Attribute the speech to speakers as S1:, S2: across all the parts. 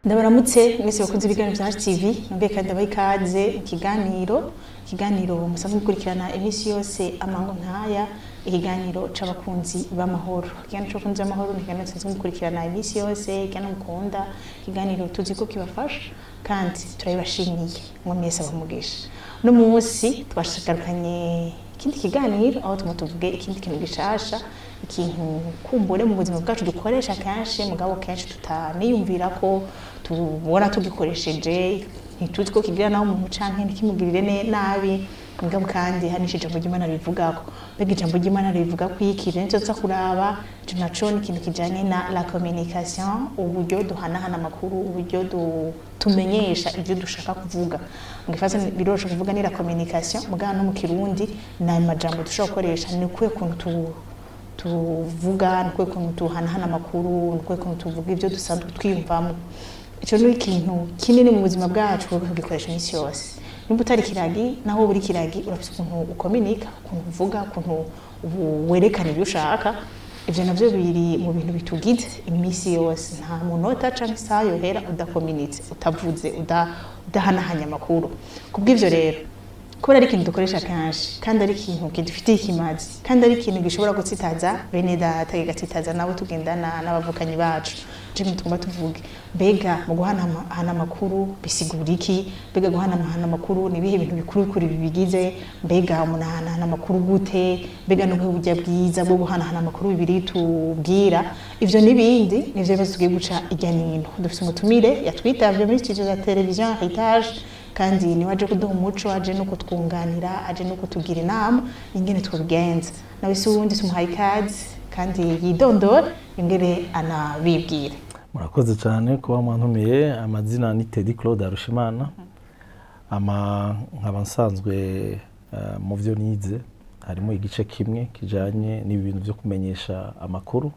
S1: Ndabaramutse mwese bakunze ibiganiro bya TV nongeye kandi ndabaha ikaze ikiganiro musanzwe mukurikirana emisi yose amango ntaya ikiganiro c'abakunzi b'amahoro. Ikiganiro c'abakunzi b'amahoro ni ikiganiro musanzwe mukurikirana emisi yose ikiganiro mukunda, ikiganiro tuzi ko kibafasha kandi turabibashimiye mwe mwese abamugisha. No munsi twashagarukanye ikindi kiganiro aho tuvuge ikindi kintu gishasha, ikintu kumbure mu buzima bwacu dukoresha kenshi mugabo kenshi tutaniyumvira ko tubona tugikoresheje, ntituzi ko kigira naho umuntu canke ntikimugirire nabi, mugabo kandi hanishije ijambo ry'Imana rivugako. Mbega ijambo ry'Imana rivuga ko ikiri nico tuza kuraba ico naco ni ikintu kijanye na la communication, uburyo duhanahana amakuru, uburyo tumenyesha ivyo dushaka kuvuga. Mu gifaransa biroroshe kuvuga ni la communication, mugabo no mu Kirundi na majambo dushobora gukoresha ni kwe kuntu tuvuga, ni kwe kuntu tuhanahana amakuru, ni kwe kuntu tuvuga ivyo dusanzwe twiyumvamo. Ico ni ikintu kinini mu buzima bwacu tugikoresha imisi yose. Nimba utari kiragi naho buri kiragi urafise ukuntu ukominika, ukuntu uvuga, ukuntu werekana ibyo ushaka. Ivyo navyo biri mu bintu bitugize imisi yose. Nta munota canke isaha yohera udakominitse, utavuze, udahanahanya amakuru. Kubw'ivyo rero kubera ari ikintu dukoresha kenshi kandi ari ikintu kidufitiye ikimazi kandi ari ikintu gishobora gutsitaza bene data, kigatsitaza nabo tugendana n'abavukanyi bacu. Jimwe tugomba tuvuge mbega mu guhanahana amakuru bisigura iki? Mbega guhanahana amakuru ni ibihe bintu bikuru kuri bibigize? Mbega umuntu ahanahana amakuru gute? Mbega no burya bwiza bwo guhanahana amakuru bibiri tubwira? Ivyo n'ibindi nivyo bibazo tugiye guca irya nino. Dufise umutumire yatwitavye muri studio ya television Heritage, kandi ni waje kuduha umuco, aje no kutwunganira, aje no kutugira inama ingene twobigenza. Nawe si wundi tumuhaye ikaze kandi yidondora ingene anabibwira.
S2: Murakoze cyane kuba mwantumiye. Amazina ni Teddy Claude Arushimana. Nkaba nsanzwe mu byo nize harimo igice kimwe kijanye n'ibintu byo kumenyesha amakuru.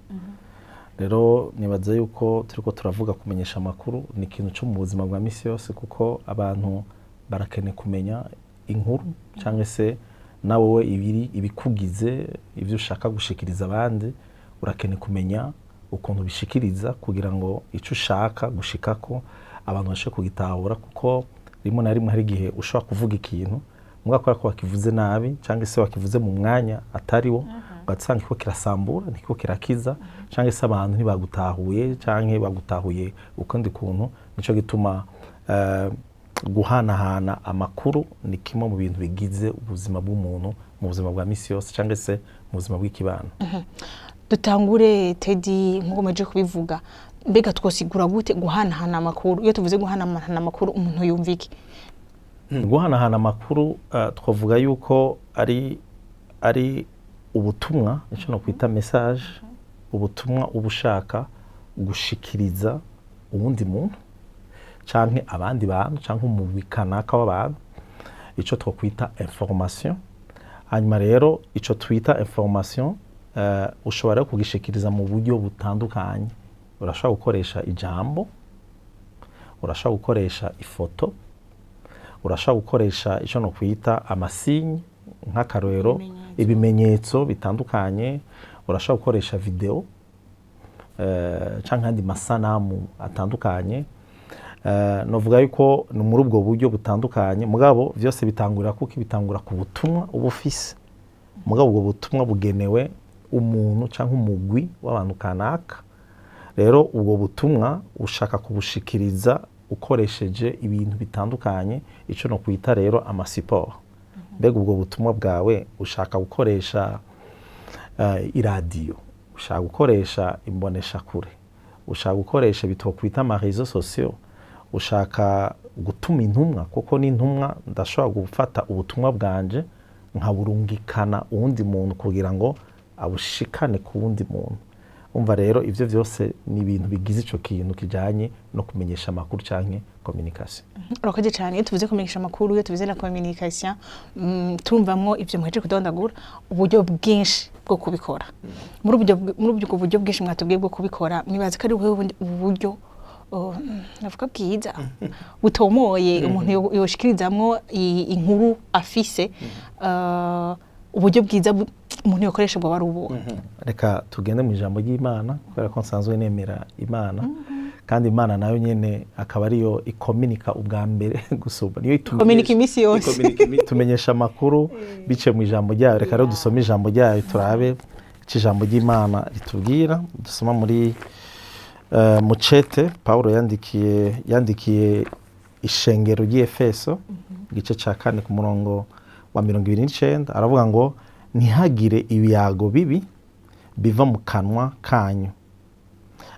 S2: Rero nibaza yuko turiko turavuga kumenyesha amakuru ni ikintu cyo mu buzima bwa misi yose, kuko abantu barakene kumenya inkuru cyangwa se nawe ibikugize ivyo ushaka gushikiriza abandi, urakene kumenya ukuntu bishikiriza kugira ngo ico ushaka gushikako abantu bashe kugitahura, kuko rimwe na rimwe hari igihe ushobora kuvuga ikintu mugakora ko wakivuze nabi cyangwa se wakivuze mu mwanya atari wo, ugasanga ko kirasambura niko kirakiza cyangwa se abantu ntibagutahuye cyangwa bagutahuye ukundi kuntu. Nico gituma guhanahana amakuru ni kimwe mu bintu bigize ubuzima bw'umuntu mu buzima bwa misi yose cyangwa se mu buzima bw'ikibano.
S1: Dutangure Teddy, nkuko meje kubivuga, mbega twosigura gute guhanahana amakuru? Iyo tuvuze guhanahana amakuru umuntu yumva iki?
S2: Guhanahana amakuru twavuga yuko ari ubutumwa, nico no kwita message, ubutumwa ubushaka gushikiriza ubundi muntu canke abandi bantu canke umugwi kanaka w'abantu, ico twokwita information. Hanyuma rero ico twita information ushobora kugishikiriza mu buryo butandukanye. Urashobora gukoresha ijambo, urashobora gukoresha ifoto, urashobora gukoresha ico no kwita amasinye nk'akarorero, ibimenyetso bitandukanye, urashobora gukoresha video canke andi masanamu atandukanye. Novuga yuko ni muri ubwo buryo butandukanye, mugabo vyose bitangurira ku butumwa ubufise. Mugabo ubwo butumwa bugenewe umuntu canke umugwi w'abantu kanaka. Rero ubwo butumwa ushaka kubushikiriza ukoresheje ibintu bitandukanye, ico no kwita rero amasiporo. Mbega ubwo butumwa bwawe ushaka gukoresha iradiyo, ushaka gukoresha imbonesha kure, ushaka gukoresha bitokwita ama réseaux sociaux, ushaka gutuma intumwa, kuko n'intumwa ndashobora gufata ubutumwa bwanje nkaburungikana uwundi muntu kugira ngo abushikane ku wundi muntu. Umva rero ivyo vyose ni ibintu bigize ico kintu kijanye no kumenyesha amakuru canke communication.
S1: Urakoze cyane. Iyo tuvuze kumenyesha amakuru, iyo tuvuze na communication, turumvamwo ivyo muheje kudondagura uburyo bwinshi bwo kubikora. Muri ubwo buryo bwinshi mwatubwiye bwo kubikora, mwibaza ko ari uburyo navuga bwiza butomoye umuntu yoshikirizamwo inkuru afise, uburyo bwiza umuntu yokoresha bwo barubo.
S2: Reka tugende mu ijambo ry'Imana kubera ko nsanzwe nemera Imana kandi Imana nayo nyene akaba ariyo ikominika ubwa mbere gusumba niyo
S1: ikominika imisi yose
S2: tumenyesha amakuru bice mu ijambo ryayo. Reka rero dusome ijambo ryayo turabe ijambo ry'Imana ritubwira. Dusoma muri mu cete Paulo yandikiye ishengero ry'Efeso igice ca 4 ku murongo wa 29 aravuga ngo ntihagire ibiyago bibi biva mu kanwa kanyu,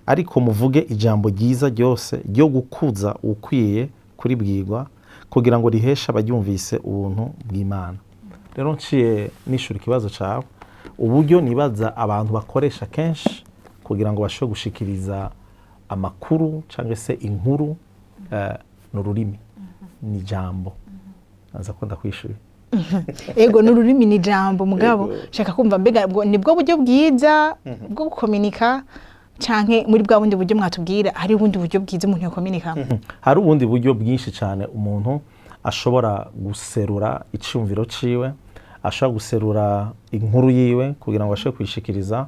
S2: ariko muvuge ijambo ryiza ryose ryo gukuza ukwiye kuribwirwa kugira ngo riheshe abaryumvise ubuntu bw'Imana. Rero nciye nishura ikibazo cawe, uburyo nibaza abantu bakoresha kenshi kugira ngo bashobore gushikiriza amakuru cyangwa se inkuru n'ururimi ni jambo. Naza ko ndakwishura.
S1: Ego n'ururimi ni jambo mugabo shaka kumva mbega nibwo buryo bwiza bwo gukominika canke muri bwa bundi buryo mwatubwira hari ubundi buryo bwiza umuntu yakominika?
S2: Hari ubundi buryo bwinshi cyane umuntu ashobora guserura icumviro ciwe, ashobora guserura inkuru yiwe kugira ngo ashobore kwishikiriza,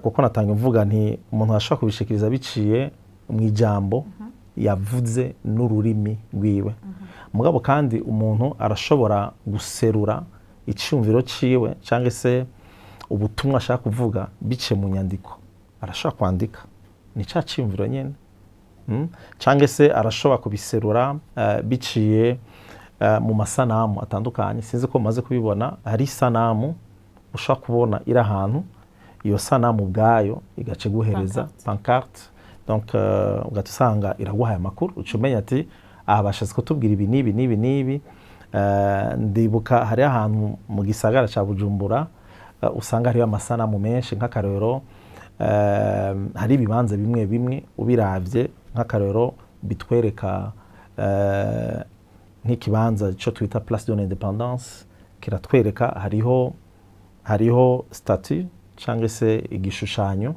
S2: kuko natanga mvuga nti umuntu ashobora kubishikiriza biciye mu ijambo yavuze n'ururimi rwiwe. Mugabo kandi umuntu arashobora guserura icumviro ciwe cyangwa se ubutumwa ashaka kuvuga bice mu nyandiko. Arashobora kwandika ni ca cumviro nyene, cyangwa se arashobora kubiserura biciye mu masanamu atandukanye. Sinzi ko maze kubibona, hari sanamu ushaka kubona iri ahantu, iyo sanamu bwayo igace guhereza pancarte, donc ugatusanga iraguhaye amakuru ucumenya ati aha bashatse kutubwira ibi nibi nibi nibi. Ndibuka hari ahantu mu gisagara ca Bujumbura usanga hariyo amasanamu menshi, nk'akarero hari ibibanza bimwe bimwe ubiravye nk'akarero bitwereka nk'ikibanza cyo twita Place de l'Indépendance, kiratwereka hariho statue cyangwa se igishushanyo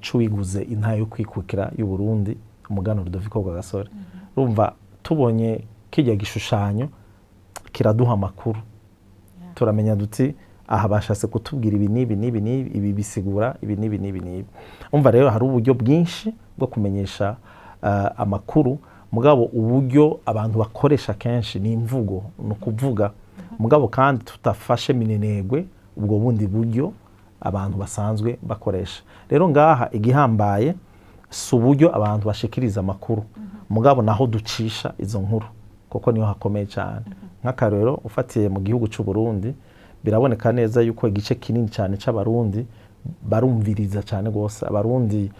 S2: c'uwiguze intahe yo kwikukira y'u Burundi, umuganwa Rudoviko Rwagasore. Urumva tubonye kijya gishushanyo kiraduha amakuru, turamenya duti aha bashatse kutubwira ibi nibi nibi nibi, ibi bisigura ibi nibi nibi nibi. Umva rero hari uburyo bwinshi bwo kumenyesha amakuru, mugabo uburyo abantu bakoresha kenshi ni imvugo, no kuvuga. Mugabo kandi tutafashe minenegwe ubwo bundi buryo abantu basanzwe bakoresha. Rero ngaha igihambaye si uburyo abantu bashikiriza amakuru, mugabo naho ducisha izo nkuru, kuko niho hakomeye cyane. Nk'akarero ufatiye mu gihugu cy'u Burundi, biraboneka neza yuko igice kinini cyane c'abarundi barumviriza cyane gose. Abarundi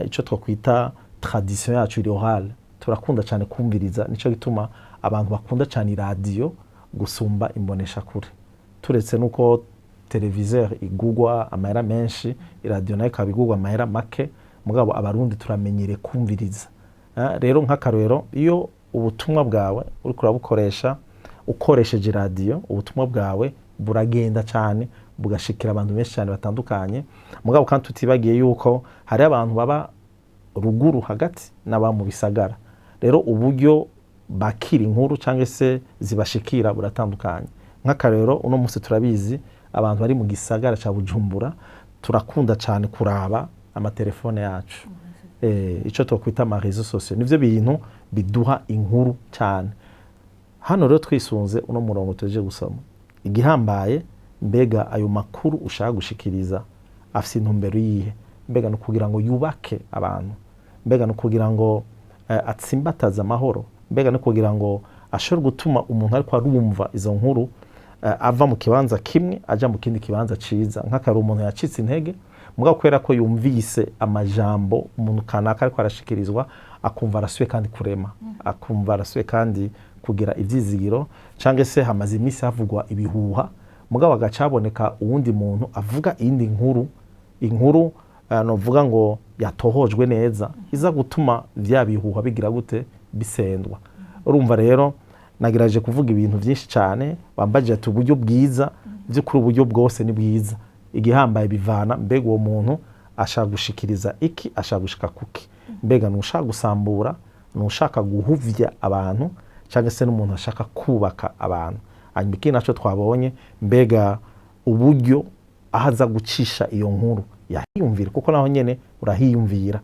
S2: ico twakwita tradition yacu orale, turakunda cyane kumviriza. Nico gituma abantu bakunda cyane radio gusumba imbonesha kure, turetse nuko televiseur igugwa amahera menshi, radio nayo kabigugwa amahera make, mugabo abarundi turamenyere kumviriza. Rero nk'akarero iyo ubutumwa bwawe uri kurabukoresha ukoresheje radio, ubutumwa bwawe buragenda cyane bugashikira abantu benshi cyane batandukanye. Mugabo kandi tutibagiye yuko hari abantu baba ruguru hagati n'aba mu bisagara, rero uburyo bakira inkuru cyangwa se zibashikira buratandukanye. Nk'akarero uno munsi turabizi abantu bari mu gisagara ca Bujumbura turakunda cyane kuraba amatelefone yacu, ico twakwita ama réseaux sociaux. Nivyo bintu biduha inkuru cyane. Hano rero twisunze uno murongo tuje gusoma, igihambaye mbega ayo makuru ushaka gushikiriza afise intumbero yihe? Mbega no kugira ngo yubake abantu, mbega no kugira ngo atsimbataza amahoro, mbega no kugira ngo ashobore gutuma umuntu ariko arumva izo nkuru ava mu kibanza kimwe aja mu kindi kibanza ciza. Nk'akari umuntu yacitse intege, mugabo kwera ko yumvise amajambo umuntu kanaka ariko arashikirizwa, akumva arasuye kandi kurema, akumva arasuye kandi kugira ivyizigiro, canke se hamaze imisi havugwa ibihuha, mugabo agacaboneka uwundi muntu avuga indi inkuru novuga ngo yatohojwe neza, iza gutuma vya bihuha bigira gute bisendwa. Urumva rero nagiraje kuvuga ibintu byinshi cyane, bambaje ati uburyo bwiza, by'ukuri uburyo bwose ni bwiza. Igihambaye bivana mbega uwo muntu ashaka gushikiriza iki, ashaka gushika kuki, mbega nushaka gusambura, nushaka guhuvya abantu, cyangwa se n'umuntu ashaka kubaka abantu. Hanyuma iki naco twabonye, mbega uburyo ahaza gucisha iyo nkuru yahiyumvira, kuko naho nyene urahiyumvira,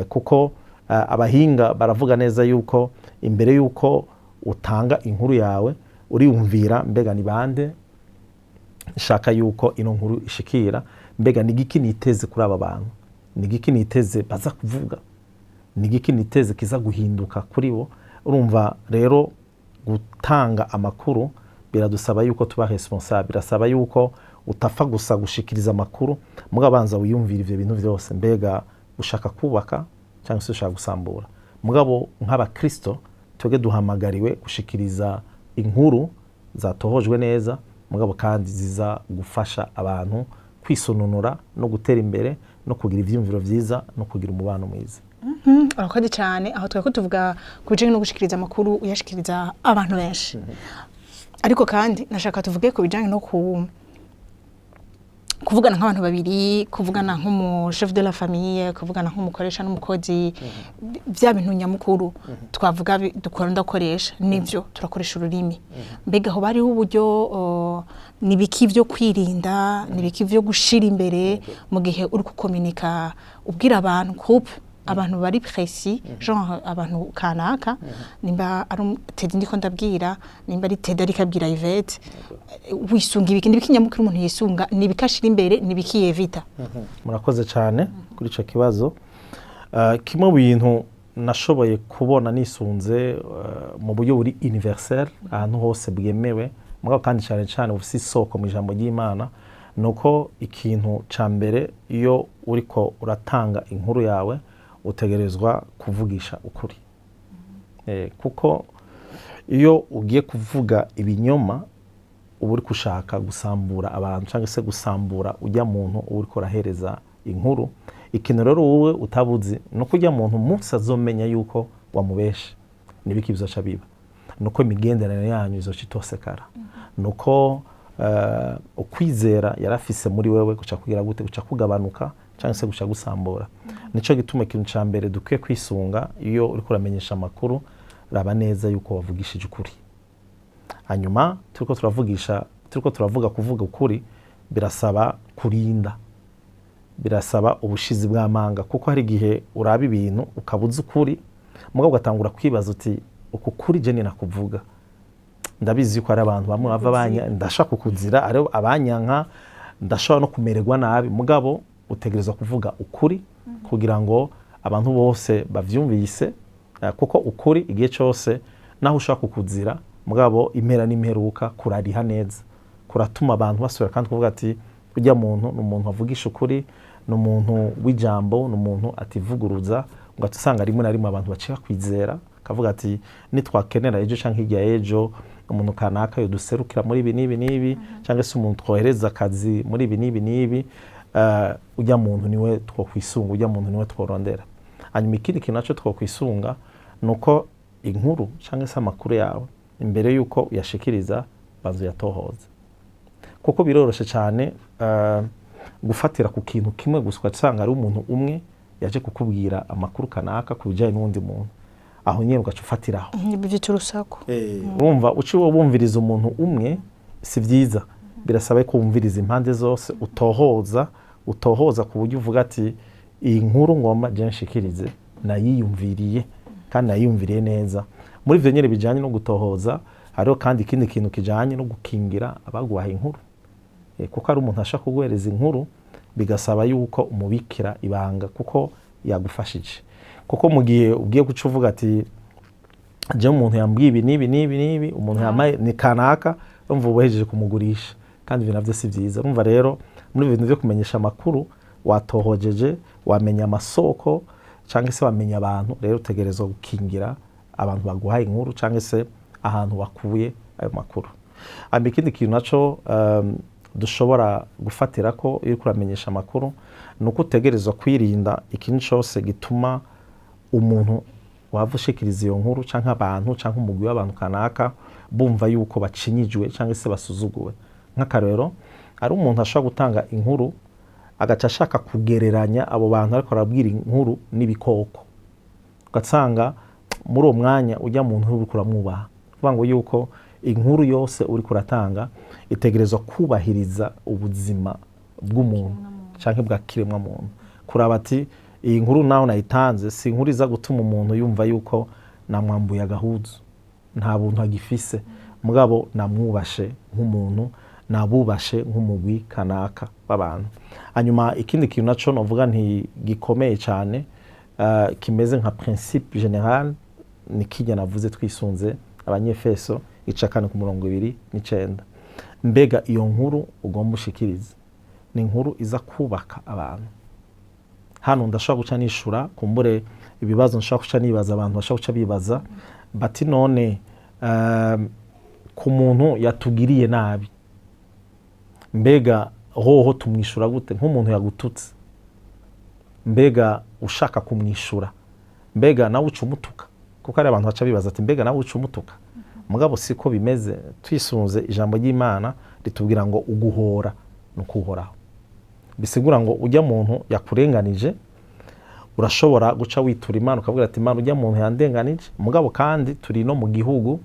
S2: kuko abahinga baravuga neza yuko imbere yuko utanga inkuru yawe uriyumvira mbega ni bande nshaka yuko ino nkuru ishikira, mbega ni igiki niteze kuri aba bantu, ni igiki niteze baza kuvuga, ni igiki niteze kiza guhinduka kuri bo. Urumva rero gutanga amakuru biradusaba yuko tuba responsable, birasaba yuko utapfa gusa gushikiriza amakuru mugabo banza wiyumvira ivyo bintu vyose, mbega ushaka kubaka cyangwa se ushaka gusambura. Mugabo nk'abakristo twebwe duhamagariwe gushikiriza inkuru zatohojwe neza, mugabo kandi ziza gufasha abantu kwisononora no gutera imbere no kugira ivyumviro vyiza no kugira umubano mwiza.
S1: Arakodi cyane aho twako tuvuga kubijanye no gushikiriza amakuru uyashikiriza abantu benshi. Ariko kandi nashaka tuvuge ku bijanye no kuvugana nk'abantu babiri, kuvugana nk'umu chef de la famille, kuvugana nk'umukoresha n'umukozi, bya bintu nyamukuru twavuga dukora ndakoresha nivyo turakoresha ururimi. Mbega ho bari uburyo nibiki byo kwirinda, nibiki byo gushira imbere mu gihe uri kukomunika ubwira abantu couple abantu bari précis, genre abantu kanaka, nimba ari Teddy ndiko ndabwira, nimba ari Teddy ariko abwira Yvette, wisunga ibiki nibiki nyamukuru umuntu yisunga, nibikashira imbere nibiki yevita.
S2: Murakoze cyane kuri ico kibazo. Kimwe bintu nashoboye kubona nisunze mu buryo buri universel ahantu hose bwemewe, mugabo kandi cyane cyane ufise isoko mu ijambo ry'Imana, nuko ikintu ca mbere iyo uriko uratanga inkuru yawe utegerezwa kuvugisha ukuri. Kuko iyo ugiye kuvuga ibinyoma uba uri kushaka gusambura abantu cyangwa se gusambura ujya muntu uri korahereza inkuru. Ikintu rero wowe utabuzi nuko ujya muntu munsi azomenya yuko wamubeshe nibiki bizoca biba, nuko imigenderanire yanyu izoca itosekara, nuko ukwizera yarafise muri wewe guca kugira gute, guca kugabanuka cyangwa se guca gusambura. Nico gituma ikintu ca mbere dukwiye kwisunga iyo uri kuramenyesha amakuru, raba neza yuko wavugishije ukuri. Hanyuma turiko turavuga kuvuga ukuri birasaba kurinda, birasaba ubushizi bw'amanga, kuko hari igihe uraba ibintu ukabuza ukuri mugabo ugatangura kwibaza uti uku kuri je ninakuvuga, ndabizi yuko ari abantu bamwe bava banya ndashaka kukuzira, ari abanyanka ndashobora no kumererwa nabi, mugabo utegerezwa kuvuga ukuri kugira ngo abantu bose bavyumvise, kuko ukuri igihe cyose naho ushaka kukuzira mugabo impera n'imperuka kurariha neza, kuratuma abantu basubira kandi kuvuga ati ujya muntu n'umuntu avugisha ukuri, n'umuntu w'ijambo, n'umuntu ativuguruza, ngo atusanga rimwe na rimwe abantu baciye kwizera kavuga ati nitwakenera ejo canke hirya ejo umuntu kanaka yo duserukira muri ibi nibi nibi, cyangwa se umuntu twohereza akazi muri ibi nibi nibi, ujya muntu niwe twokwisunga, ujya muntu niwe tworondera. Hanyuma ikindi kintu naco twokwisunga nuko inkuru cyangwa se amakuru yawe imbere yuko uyashikiriza banzu yatohoza, kuko biroroshe cyane gufatira ku kintu kimwe gusa ugasanga ari umuntu umwe yaje kukubwira amakuru kanaka kubijanye n'undi muntu, aho nyene ugaca ufatiraho
S1: bivita urusaku.
S2: Urumva uci wo bumviriza umuntu umwe si vyiza, birasaba ko wumviriza impande zose, utohoza ku buryo uvuga ati iyi nkuru ngomba je nshikirize nayiyumviriye kandi nayiyumviriye neza. Muri ivyo nyene bijanye no gutohoza hariho kandi ikindi kintu kijanye no gukingira abaguhaye inkuru, kuko ari umuntu ashaka kuguhereza inkuru bigasaba yuko umubikira ibanga kuko yagufashije, kuko mu gihe ugiye guca uvuga ati je umuntu yambwiye ibi nibi nibi nibi, umuntu yamaye ni kanaka, umva ubuhejeje kumugurisha, kandi ibintu navyo si vyiza. Umva rero muri ibintu byo kumenyesha amakuru watohojeje, wamenya amasoko cyangwa se wamenya abantu, rero utegerezwa gukingira abantu baguhaye inkuru cyangwa se ahantu bakuye ayo makuru. Hanyuma ikindi kintu naco dushobora gufatira ko iyo kuramenyesha amakuru nuko utegerezwa kwirinda ikintu cyose gituma umuntu wavushikiriza iyo nkuru cyangwa abantu cyangwa umugwi w'abantu kanaka bumva yuko bacinyijwe cyangwa se basuzuguwe. Nk'akarero ari umuntu ashobora gutanga inkuru agaca ashaka kugereranya abo bantu ariko arabwira inkuru n'ibikoko, ugasanga muri uwo mwanya ujya mu muntu uri kuramwubaha, kuvuga ngo yuko inkuru yose uri kuratanga itegerezwa kubahiriza ubuzima bw'umuntu cyangwa bwa kiremwa muntu, kuraba ati iyi nkuru naho nayitanze si inkuru iza gutuma umuntu yumva yuko namwambuye agahuzu, nta buntu agifise, mugabo namwubashe nk'umuntu, nabubashe nk'umugwi kanaka w'abantu. Hanyuma ikindi kintu naco novuga nti gikomeye cyane kimeze nka principe general ni kijya navuze twisunze Abanyefeso ica 4:29. Mbega iyo nkuru ugomba ushikiriza ni inkuru iza kubaka abantu. Hano ndashobora guca nishura kumbure ibibazo nshobora guca nibaza abantu bashobora guca bibaza bati none ku muntu yatugiriye nabi, mbega hoho tumwishura gute? Nk'umuntu yagututse, mbega ushaka kumwishura, mbega nawe ucumutuka? Kuko ari abantu baca bibaza ati mbega nawe ucumutuka. Mugabo siko bimeze. Twisunze ijambo ry'Imana ritubwira ngo uguhora nukuhoraho. Bisigura ngo ujya muntu yakurenganije urashobora guca witura Imana ukavuga ati Imana ujya muntu yandenganije, mugabo kandi turi no mu gihugu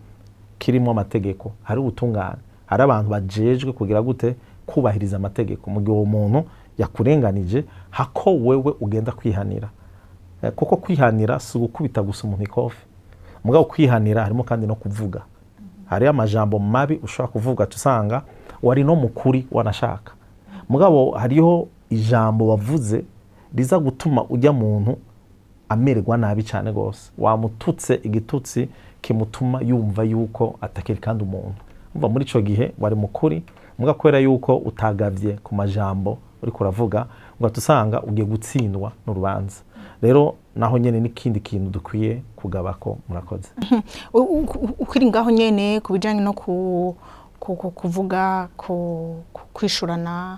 S2: kirimo amategeko, hari ubutungane, hari abantu bajejwe kugira gute kubahiriza amategeko. Mu gihe uwo muntu yakurenganije hako wewe ugenda kwihanira, kuko kwihanira si gukubita gusa umuntu ikofi, mugabo kwihanira harimo kandi no kuvuga. Hari amajambo mabi ushobora kuvuga tusanga wari no mukuri wanashaka, mugabo hariho ijambo wavuze riza gutuma ujya muntu amererwa nabi cyane gose, wamututse igitutsi kimutuma yumva yuko atakiri kandi umuntu. Umva muri ico gihe wari mukuri, muga kwera yuko utagavye ku majambo uri kuravuga, ngo tusanga ugiye gutsindwa n'urubanza. Rero naho nyene n'ikindi kintu dukwiye kugabako. Murakoze.
S1: Ukiri ngaho nyene kubijanye no kuvuga kwishurana,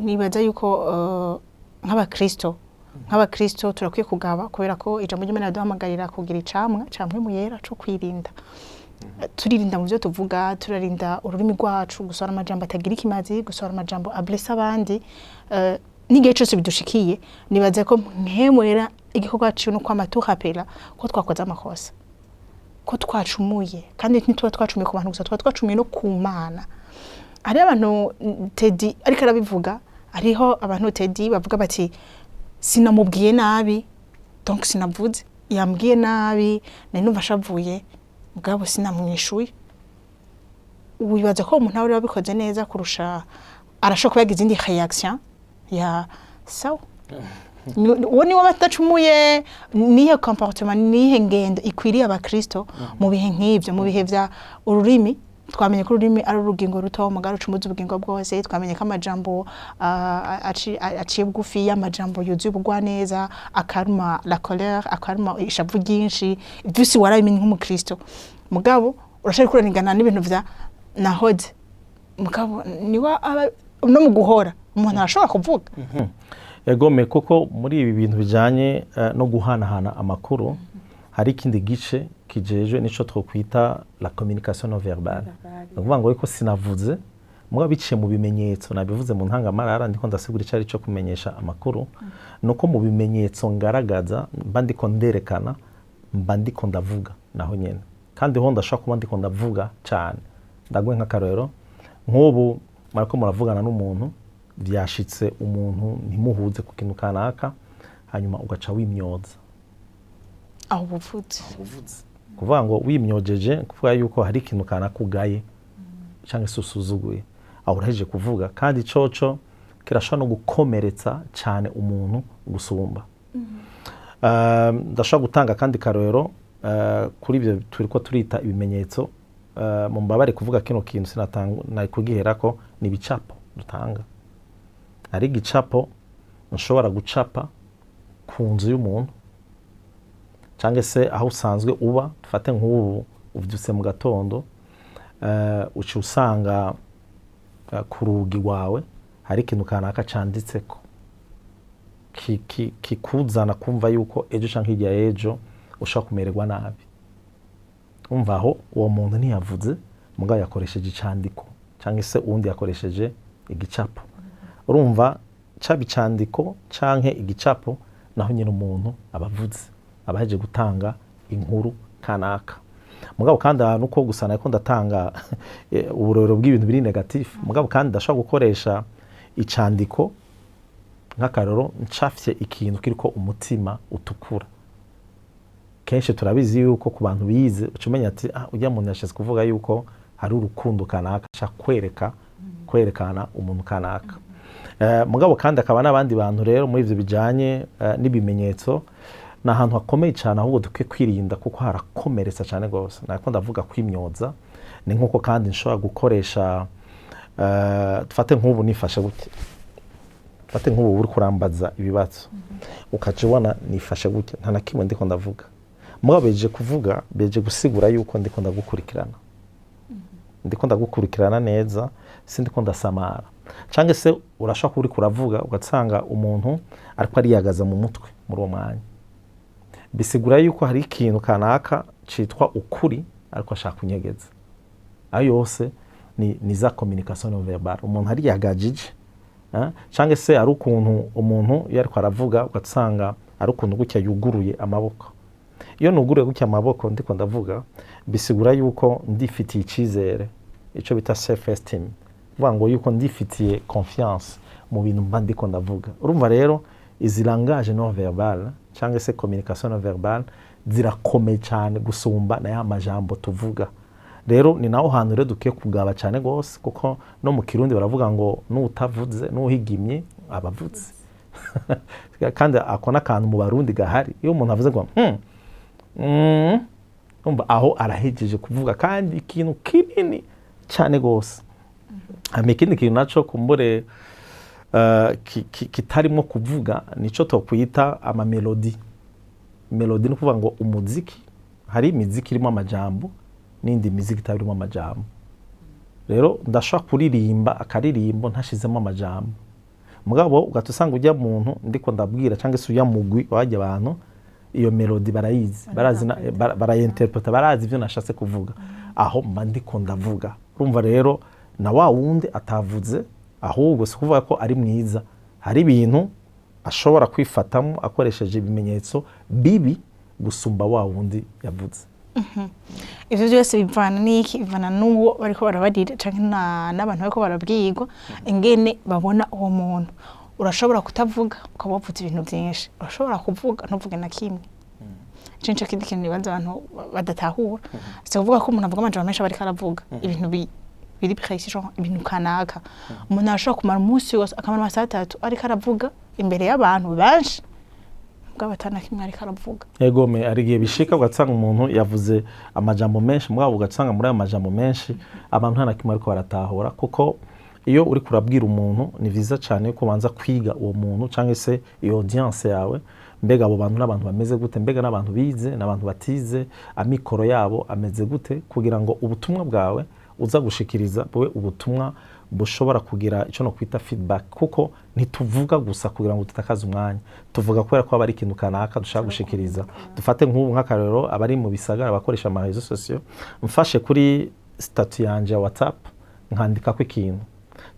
S1: nibaza yuko nk'abakristo turakwiye kugaba, kubera ko ijambo ry'Imana riduhamagarira kugira icamwe mu yera co kwirinda. Turirinda mu byo tuvuga, turarinda ururimi rwacu gusohora amajambo atagira ikimazi, gusohora amajambo ablesa abandi. N'igihe cyose bidushikiye nibaza ko mwemwera igikorwa cyacu no kwamatuhapera ko twakoze amakosa, ko twacumuye, kandi ntituba twacumuye ku bantu gusa, tuba twacumuye no ku Mana. Hari abantu Teddy ariko arabivuga, hariho abantu Teddy bavuga bati sinamubwiye nabi, donc sinavuze, yambwiye nabi, nari numva shavuye, mugabo sinamwishuye. Wibaza ko umuntu ari wabikoze neza kurusha, arashobora yagize indi reaction ya sawa. Uwo ni wabatacumuye, nihe comportement, nihe ngendo ikwiriye abakristo mu bihe nk'ivyo, mu bihe vya ururimi. Twamenye ko ururimi ari urugingo ruto mugaro cumuza ubugingo bwose. Twamenye ko amajambo aciye bugufi, y'amajambo yuzuye ubugwa neza, akaruma la colère, akaruma ishavu ryinshi, vyose warabimenye nk'umukristo. Mugabo urashaka kuranigana n'ibintu vya nahoze, mugabo niwa no mu guhora umuntu arashobora kuvuga.
S2: Egome kuko muri ibi bintu bijanye no guhanahana amakuru hari ikindi gice kijejwe nico twokwita la communication non verbale. Ukuvuga ngo ko sinavuze mugabo biciye mu bimenyetso, nabivuze mu ntangamarara ndiko ndasigura icari cyo kumenyesha amakuru, nuko mu bimenyetso ngaragaza mba ndiko nderekana, mba ndiko ndavuga naho nyene, kandi ho ndashaka kuba ndiko ndavuga cyane. Ndagwe nk'akarero nk'ubu marako muravugana n'umuntu, byashitse umuntu ntimuhuze ku kintu kanaka, hanyuma ugaca wimyoza
S1: aho buvuze.
S2: Kuvuga ngo wimyojeje kuvuga yuko hari ikintu kanaka ugaye cyangwa se usuzuguye, aho uraheje kuvuga, kandi coco kirashobora no gukomeretsa cyane umuntu gusumba. Ndashobora gutanga kandi karero kuri ibyo turiko turita ibimenyetso. Mu mbabare kuvuga kino kintu sinatanga nakugihera ko ni bicapo dutanga. Ari gicapo nshobora gucapa ku nzu y'umuntu, cyangwa se aho usanzwe uba. Dufate nk'ubu uvyutse mu gatondo, uci usanga ku rugi rwawe hari ikintu kanaka canditseko kikuzana kumva yuko ejo canke hirya ejo ushaka kumererwa nabi. Umva aho uwo muntu ntiyavuze, mugabo yakoresheje icandiko, cyangwa se uwundi yakoresheje igicapo. Urumva cabi candiko canke igicapo, naho nyine umuntu abavuze, abaheje gutanga inkuru kanaka. Mugabo kandi ahantu ko gusana ko ndatanga uburoro bw'ibintu biri negatif, mugabo kandi ndashaka gukoresha icandiko nk'akaroro ncafye ikintu kiriko umutima utukura, kenshi turabizi yuko ku bantu bize ucumenya ati ujya muntu yashatse kuvuga yuko hari urukundo kanaka ashaka kwerekana umuntu kanaka. Mugabo kandi akaba n'abandi bantu rero muri ivyo bijanye n'ibimenyetso na ahantu hakomeye cyane, ahubwo dukwiye kwirinda kuko harakomeretsa cyane gose. Nako ndavuga kwimyoza ni nkuko kandi nshobora gukoresha tufate nk'ubu nifashe gute, tufate nk'ubu uri kurambaza ibibazo ukaje ubona nifashe gute, nta na kimwe ndiko ndavuga, mugabo beje gusigura yuko ndiko ndagukurikirana, ndiko ndagukurikirana neza, sindiko ndasamara. Cange se urashaka uri kuravuga ugatsanga umuntu ariko ariyagaza mu mutwe muri uwo mwanya, bisigura yuko hari ikintu kanaka citwa ukuri ariko ashaka kunyegeza. Ayo yose ni za communication non verbale, umuntu ariyagajije. Cange se ari ukuntu umuntu yariko aravuga ugatsanga ari ukuntu gutya yuguruye amaboko. Iyo nuguruye gutya amaboko ndiko ndavuga, bisigura yuko ndifitiye icizere, ico bita self esteem, vuga ngo yuko ndifitiye confiance mu bintu mba ndiko ndavuga. Urumva rero izi langage non verbale cyangwa se communication non verbale zirakomeye cyane gusumba na ya majambo tuvuga. Rero ni naho hantu rero dukiye kugaba cyane gose, kuko no mu Kirundi baravuga ngo n'utavuze n'uhigimye abavuze. Kandi akona kantu mu Barundi gahari, iyo umuntu avuze ngo umva aho arahejeje kuvuga kandi ikintu kinini cyane gose. Ikindi kintu naco kumbure kitarimo kuvuga nico tokwita ama melody. Melody ni kuvuga ngo umuziki, hari imiziki irimo amajambo n'indi miziki itarimo amajambo. Rero ndashaka kuririmba akaririmbo ntashizemo amajambo, mugabo ugatusanga ujya muntu ndiko ndabwira cyangwa se ujya mugwi wajya abantu iyo melody barayizi, barayinterpreta, barazi ivyo nashatse kuvuga, aho mba ndiko ndavuga. Urumva rero na wa wundi atavuze, ahubwo si kuvuga ko ari mwiza, hari ibintu ashobora kwifatamo akoresheje ibimenyetso bibi gusumba wa wundi yavuze.
S1: Ivyo byose bivana n'iki, bivana n'uwo bariko barabadira canke n'abantu bariko barabwirwa ingene babona uwo muntu. Urashobora kutavuga ukaba wavuze ibintu byinshi, urashobora kuvuga ntuvuge na kimwe. Cinco kindi kintu nibanza abantu badatahura, si kuvuga ko umuntu avuga amajambo menshi bariko aravuga ibintu biri précision, ibintu kanaka. Umuntu arashobora kumara umunsi wose akamara amasaha 3 ariko aravuga imbere y'abantu benshi, mugabo atana kimwe ariko aravuga.
S2: Yego me arigiye bishika ugatsanga umuntu yavuze amajambo menshi, mugabo ugatsanga muri ayo majambo menshi abantu nta na kimwe ariko baratahura. Kuko iyo uri kurabwira umuntu ni viza cyane ko banza kwiga uwo muntu cyangwa se iyo audience yawe, mbega abo bantu n'abantu bameze gute, mbega n'abantu bize n'abantu batize, amikoro yabo ameze gute, kugira ngo ubutumwa bwawe uza gushikiriza bwe ubutumwa bushobora kugira ico no kwita feedback. Kuko ntituvuga gusa kugira ngo tutakaze umwanya, tuvuga kubera ko abari ikintu kanaka dushaka gushikiriza. Dufate nk'ubu nk'akarero abari mu bisagara bakoresha ama réseaux sociaux, mfashe kuri statut yanje ya WhatsApp nkandika ko ikintu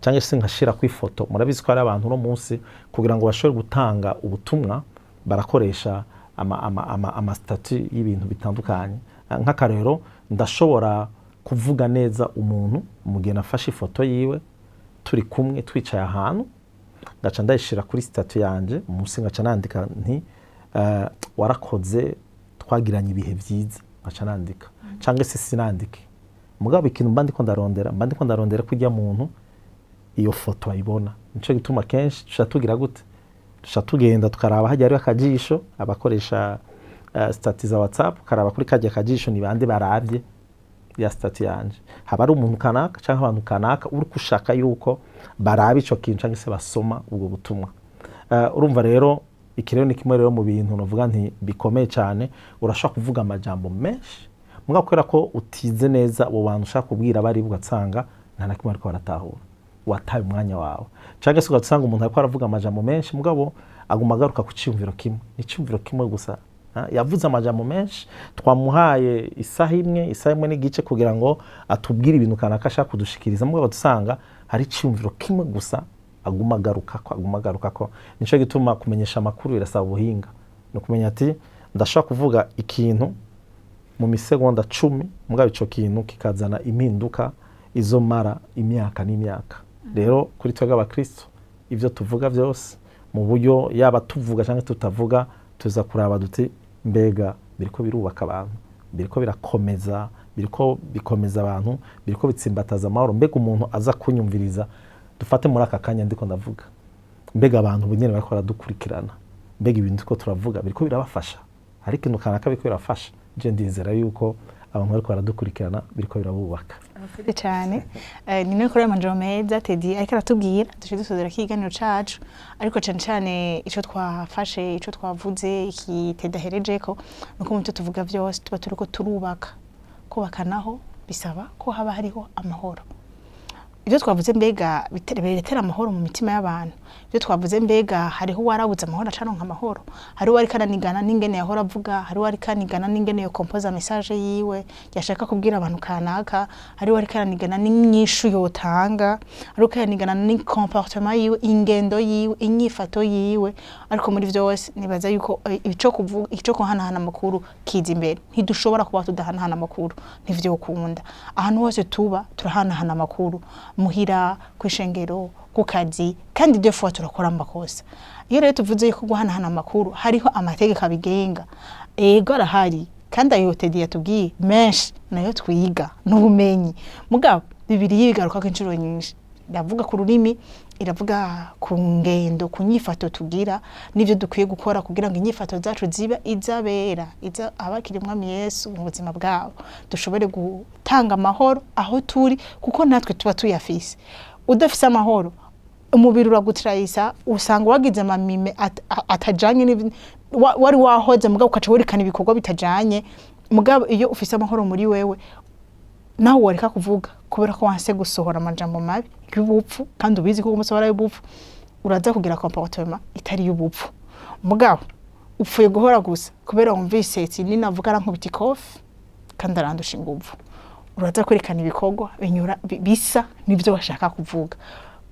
S2: cyangwa se nkashira ku ifoto, murabizi ko ari abantu no munsi kugira ngo bashobore gutanga ubutumwa barakoresha ama statut y'ibintu bitandukanye. Nk'akarero ndashobora kuvuga neza umuntu mu gihe nafashe ifoto yiwe turi kumwe twicaye ahantu, ngaca ndayishira kuri statut yanje, munsi ngaca nandika nti warakoze twagiranye ibihe byiza, ngaca nandika cyangwa se sinandike. Mugabo ikintu mba ndiko ndarondera kujya muntu iyo foto ayibona. Nico gituma kenshi tushatugira gute, tushatugenda tukaraba hajya ari akajisho, abakoresha statut za WhatsApp karaba kuri kajya akajisho ni bande baravye ya statut yanje, haba ari umuntu kanaka cyangwa abantu kanaka uri kushaka yuko barabe ico kintu cyangwa se basoma ubwo butumwa. Urumva rero ikirero ni kimwe rero mu bintu novuga nti bikomeye cyane. Urashaka kuvuga amajambo menshi, mugabo kwera ko utize neza abo bantu ushaka kubwira bari bugatsanga nta na kimwe ariko baratahura, wataye umwanya wawe. Cyangwa se ugatsanga umuntu ariko aravuga amajambo menshi mugabo aguma agaruka ku cyumviro kimwe, icyumviro kimwe gusa. Yavuze amajambo menshi, twamuhaye isaha imwe n'igice kugira ngo atubwire ibintu kanaka ashaka kudushikiriza, mugabo dusanga hari icyumviro kimwe gusa aguma agaruka ko. Nico gituma kumenyesha amakuru birasaba ubuhinga, no kumenya ati ndashaka kuvuga ikintu mu misegonda 10, mugabo ico kintu kikazana impinduka izomara imyaka n'imyaka. Rero kuri twebwe abakristo ivyo tuvuga byose mu buryo yaba tuvuga cyangwa tutavuga tuza kuraba duti mbega biriko birubaka abantu, biriko birakomeza, biriko bikomeza abantu, biriko bitsimbataza amahoro. Mbega umuntu aza kunyumviriza, dufate muri aka kanya ndiko ndavuga, mbega abantu bunyene bariko baradukurikirana, mbega ibintu ko turavuga biriko birabafasha, hari ikintu kanaka biriko birafasha. Je ndizera yuko abantu bariko baradukurikirana biriko birabubaka
S1: cyane. Ni no kuri amanjoro meza Teddy ariko aratubwira dushije dusozera kiganiro cacu, ariko cyane ico twafashe, ico twavuze, iki Teddy aherejeko nuko mu tuvuga byose tuba turiko turubaka. Kubakanaho bisaba ko haba hariho amahoro. Ibyo twavuze mbega biteretera amahoro mu mitima y'abantu. Ibyo twavuze mbega hariho warabuze amahoro acaronka amahoro, hari wari kananigana n'ingene yahora avuga, hari wari kanigana n'ingene yo composer message yiwe yashaka kubwira abantu kanaka, hari wari kananigana n'inyishu yotanga, hari kananigana ni comportement yiwe, ingendo yiwe, inyifato yiwe. Ariko muri byose nibaza yuko ico kuvuga, ico kuhanahana amakuru kiza imbere. Ntidushobora kuba tudahanahana amakuru, ntivyo ukunda. Ahantu hose tuba turahanahana amakuru, muhira, kwishengero, kukazi, kandi deux fois turakora amakosa. Iyo rero tuvuze ko guhanahana amakuru hariho amategeko abigenga, ego arahari kandi ayo Teddy yatubwiye menshi nayo twiga n'ubumenyi. Mugabo Bibiliya ibigaruka ko inshuro nyinshi, iravuga ku rurimi, iravuga ku ngendo, ku nyifato tugira, nivyo dukwiye gukora kugira ngo inyifato zacu ziba izabera, abakiri Mwami Yesu mu buzima bwabo, dushobore gutanga amahoro aho turi, kuko natwe tuba tuyafise. Udafise amahoro umubiri uragutrayisa, usanga wagize amamime atajanye wari wahoze, mugabo ukaca werekana ibikorwa bitajanye. Mugabo iyo ufise amahoro muri wewe, naho wareka kuvuga kubera ko wanse gusohora amajambo mabi y'ubupfu, kandi ubizi ko umusohora y'ubupfu uraza kugira comportement itari y'ubupfu. Mugabo upfuye guhora gusa kubera wumvise ati ninavuga arankubita ikofi kandi arandusha inguvu, uraza kwerekana ibikorwa binyura bisa nibyo bashaka kuvuga.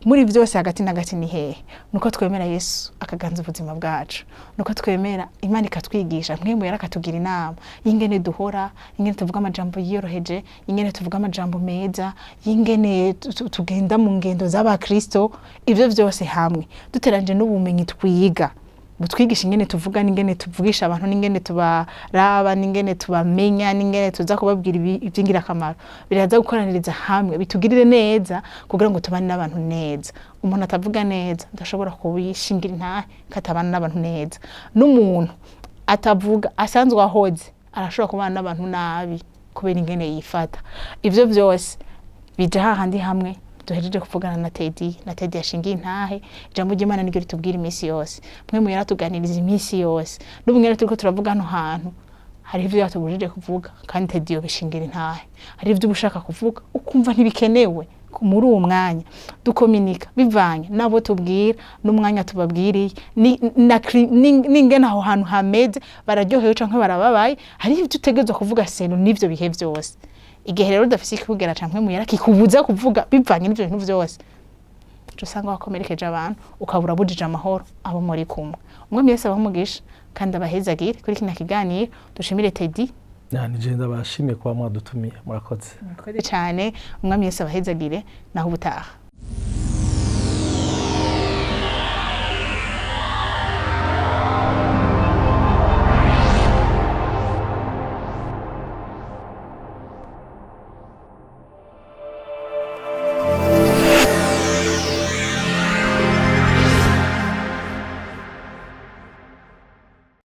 S1: Muri byose hagati na hagati ni hehe? Nuko twemera Yesu akaganza ubuzima bwacu, nuko twemera Imana ikatwigisha, mwemwe yarakatugira inama y'ingene duhora, ingene tuvuga amajambo yiyoroheje, ingene tuvuga amajambo meza, ingene tugenda mu ngendo z'abakristo. Ivyo byose hamwe duteranje n'ubumenyi twiga, butwigisha ingene tuvuga, n'ingene tuvugisha abantu, n'ingene tubaraba, n'ingene tubamenya, n'ingene tuza kubabwira ibyingira akamaro. Biraza gukoraniriza hamwe bitugirire neza kugira ngo tubane n'abantu neza. Umuntu atavuga neza ndashobora kubishingira intahe katabana n'abantu neza. N'umuntu atavuga asanzwe ahoze arashobora kubana n'abantu nabi kubera ingene yifata. Ivyo byose bija hahandi hamwe duhejeje kuvugana na Teddy yashingiye intahe. Ijambo ry'Imana niryo ritubwira iminsi yose, mwemwe yaratuganiriza iminsi yose, n'ubumwe turiko turavuga hano hantu hari ivyo yatubujije kuvuga, kandi Teddy yobishingira intahe. Hari ivyo ubushaka kuvuga ukumva ntibikenewe, muri uwo mwanya dukominika bivanye nabo tubwira n'umwanya tubabwiriye, n'ingene aho hantu hameze, bararyohewe canke barababaye. Hari ivyo utegerezwa kuvuga seno n'ivyo bihe vyose. Igihe rero udafise ikubwira canke muyera kikubuza kuvuga bivanye n'ivyo bintu vyose, usanga wakomerekeje abantu, ukabura bujije amahoro abo muri kumwe. Umwami Yesu abahumugisha kandi abahezagire kuri kino kiganiro. Dushimire Teddy.
S2: Nije ndabashimiye kuba mwadutumiye, murakoze.
S1: Murakoze cyane. Umwami Yesu abahezagire naho ubutaha.